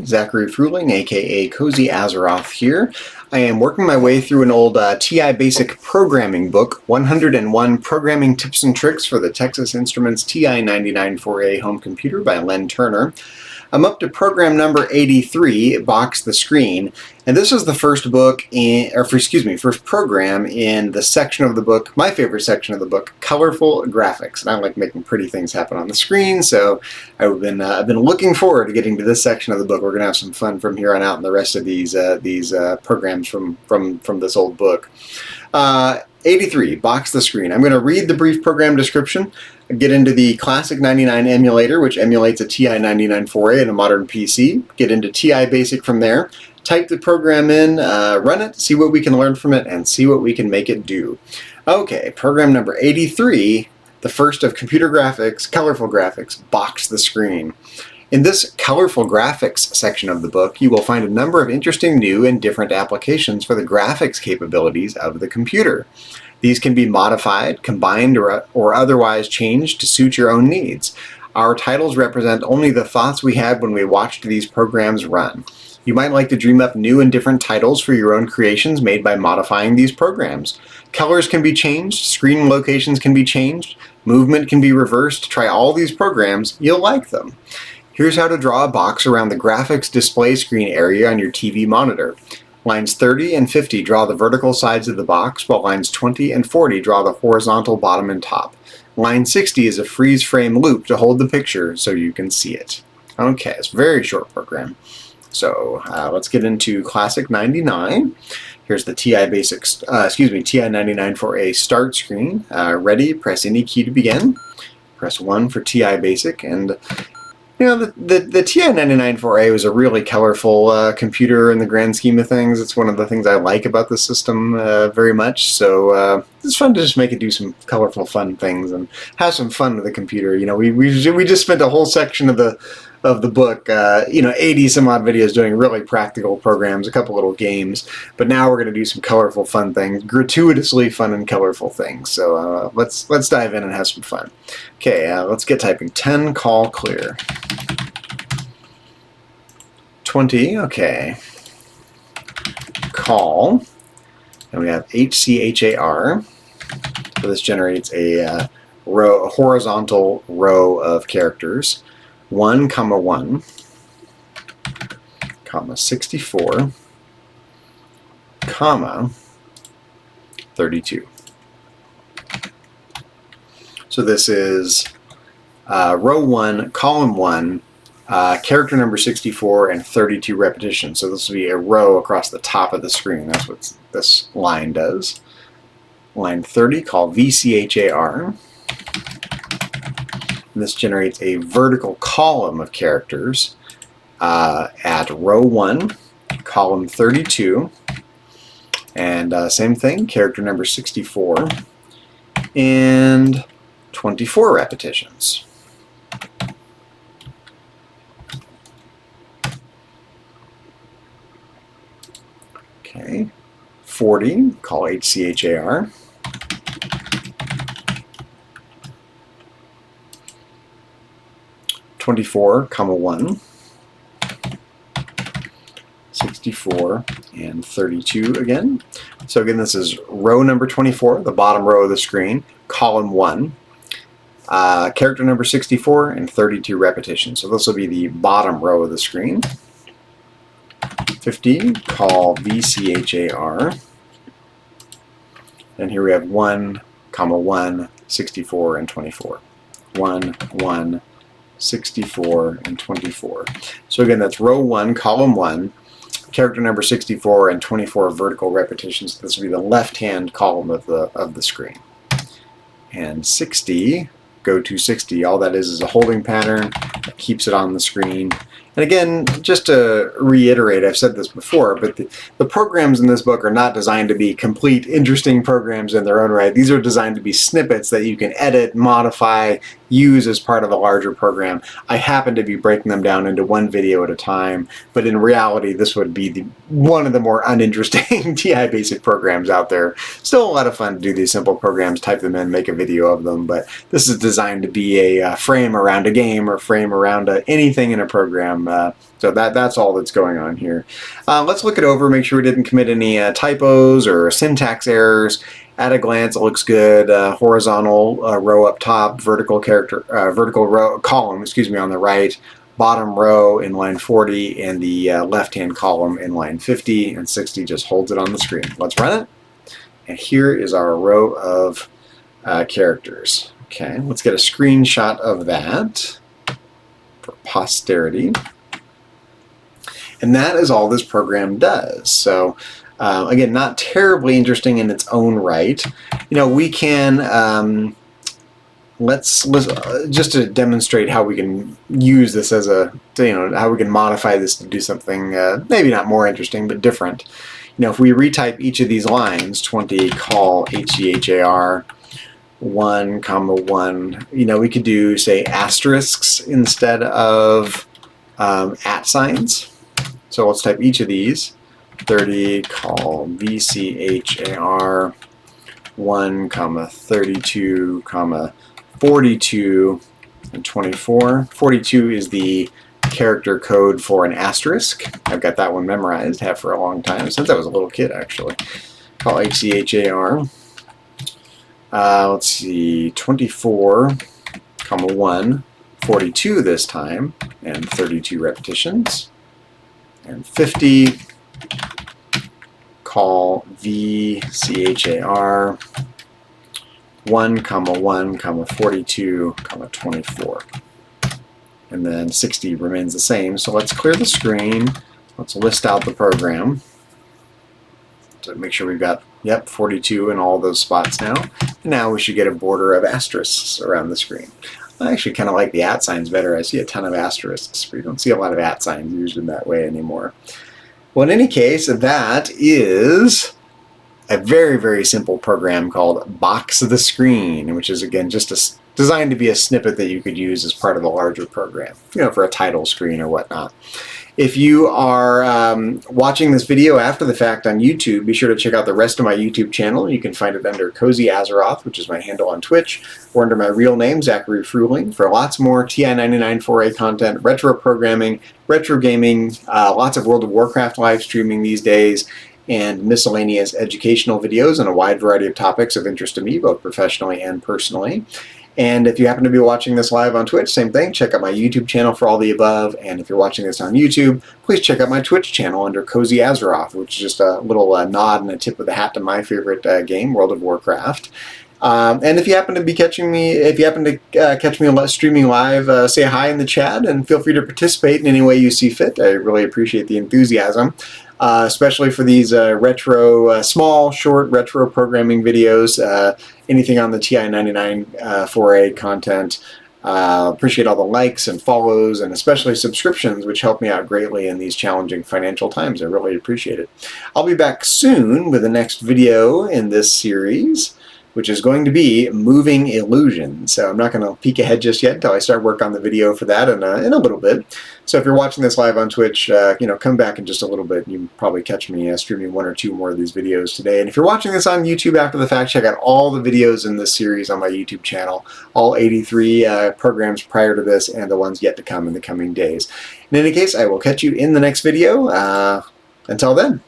Zachary Fruling, aka Cozy Azeroth here. I am working my way through an old TI Basic programming book, 101 Programming Tips and Tricks for the Texas Instruments TI-99 4A Home Computer by Len Turner. I'm up to program number 83, Box the Screen, and this is the first first program in the section of the book, my favorite section of the book, colorful graphics. And I like making pretty things happen on the screen, so I've been looking forward to getting to this section of the book. We're going to have some fun from here on out in the rest of these programs from this old book. 83, Box the Screen. I'm going to read the brief program description, get into the Classic 99 emulator, which emulates a TI-99 4A and a modern PC, get into TI Basic from there, type the program in, run it, see what we can learn from it, and see what we can make it do. Okay, program number 83, the first of computer graphics, colorful graphics, Box the Screen. In this colorful graphics section of the book, you will find a number of interesting new and different applications for the graphics capabilities of the computer. These can be modified, combined, or otherwise changed to suit your own needs. Our titles represent only the thoughts we had when we watched these programs run. You might like to dream up new and different titles for your own creations made by modifying these programs. Colors can be changed, screen locations can be changed, movement can be reversed. Try all these programs, you'll like them. Here's how to draw a box around the graphics display screen area on your TV monitor. Lines 30 and 50 draw the vertical sides of the box, while lines 20 and 40 draw the horizontal bottom and top. Line 60 is a freeze frame loop to hold the picture so you can see it. Okay, it's a very short program. So let's get into Classic 99. Here's the TI-99 4A start screen. Ready, press any key to begin. Press 1 for TI Basic, and you know, the TI-99 4A was a really colorful computer in the grand scheme of things. It's one of the things I like about the system very much. So it's fun to just make it do some colorful, fun things and have some fun with the computer. You know, we just spent a whole section of the book, 80 some odd videos doing really practical programs, a couple little games. But now we're going to do some colorful, fun things, gratuitously fun and colorful things. So let's dive in and have some fun. Okay, let's get typing. 10, call, clear. 20, okay. Call, and we have HCHAR. So this generates a horizontal row of characters. 1, 1, 64, 32. So this is row 1, column 1, character number 64, and 32 repetitions. So this will be a row across the top of the screen. That's what this line does. Line 30, call VCHAR. And this generates a vertical column of characters at row 1, column 32, and same thing, character number 64, and 24 repetitions. Okay, 40, call HCHAR. 24, 1, 64, and 32 again. So again, this is row number 24, the bottom row of the screen, column 1, character number 64, and 32 repetitions. So this will be the bottom row of the screen. 50, call VCHAR. And here we have 1, 1, 64, and 24. 1, 1, 64, and 24. So again, that's row 1, column 1, character number 64, and 24 vertical repetitions. This will be the left-hand column of the screen. And 60, go to 60. All that is a holding pattern that keeps it on the screen. And again, just to reiterate, I've said this before, but the programs in this book are not designed to be complete, interesting programs in their own right. These are designed to be snippets that you can edit, modify, use as part of a larger program. I happen to be breaking them down into one video at a time, but in reality, this would be one of the more uninteresting TI Basic programs out there. Still a lot of fun to do these simple programs, type them in, make a video of them, but this is designed to be a frame around a game or frame around anything in a program So that's all that's going on here. Let's look it over, make sure we didn't commit any typos or syntax errors. At a glance, it looks good. Horizontal row up top, vertical row column, excuse me, on the right. Bottom row in line 40, and the left-hand column in line 50, and 60 just holds it on the screen. Let's run it. And here is our row of characters. Okay, let's get a screenshot of that for posterity. And that is all this program does. So again, not terribly interesting in its own right. You know, we can let's just to demonstrate how we can use this as a, you know, how we can modify this to do something maybe not more interesting but different. You know, if we retype each of these lines, 20 call HCHAR 1, 1, you know, we could do, say, asterisks instead of at signs. So let's type each of these. 30 call VCHAR 1, 32, 42, and 24. 42 is the character code for an asterisk. I've got that one memorized, have for a long time, since I was a little kid actually. Call HCHAR. Let's see, 24, 1, 42 this time, and 32 repetitions. And 50, call VCHAR 1, 1, 42, 24. And then 60 remains the same. So let's clear the screen. Let's list out the program to make sure we've got, yep, 42 in all those spots now. And now we should get a border of asterisks around the screen. I actually kind of like the at signs better. I see a ton of asterisks, but you don't see a lot of at signs used in that way anymore. Well, in any case, that is a very, very simple program called Box the Screen, which is, again, just designed to be a snippet that you could use as part of a larger program, you know, for a title screen or whatnot. If you are watching this video after the fact on YouTube, be sure to check out the rest of my YouTube channel. You can find it under Cozy Azeroth, which is my handle on Twitch, or under my real name, Zachary Fruehling, for lots more TI-99 4A content, retro programming, retro gaming, lots of World of Warcraft live streaming these days, and miscellaneous educational videos on a wide variety of topics of interest to me, both professionally and personally. And if you happen to be watching this live on Twitch, same thing, check out my YouTube channel for all the above. And if you're watching this on YouTube, please check out my Twitch channel under Cozy Azeroth, which is just a little nod and a tip of the hat to my favorite game, World of Warcraft. And if you happen to be catching me, catch me streaming live, say hi in the chat and feel free to participate in any way you see fit. I really appreciate the enthusiasm. Especially for these small, short retro programming videos, anything on the TI-99 4A content. Appreciate all the likes and follows and especially subscriptions, which help me out greatly in these challenging financial times. I really appreciate it. I'll be back soon with the next video in this series, which is going to be Moving Illusions. So I'm not going to peek ahead just yet until I start work on the video for that in a little bit. So if you're watching this live on Twitch, come back in just a little bit. You can probably catch me streaming 1 or 2 more of these videos today. And if you're watching this on YouTube after the fact, check out all the videos in this series on my YouTube channel, all 83 programs prior to this and the ones yet to come in the coming days. In any case, I will catch you in the next video. Until then.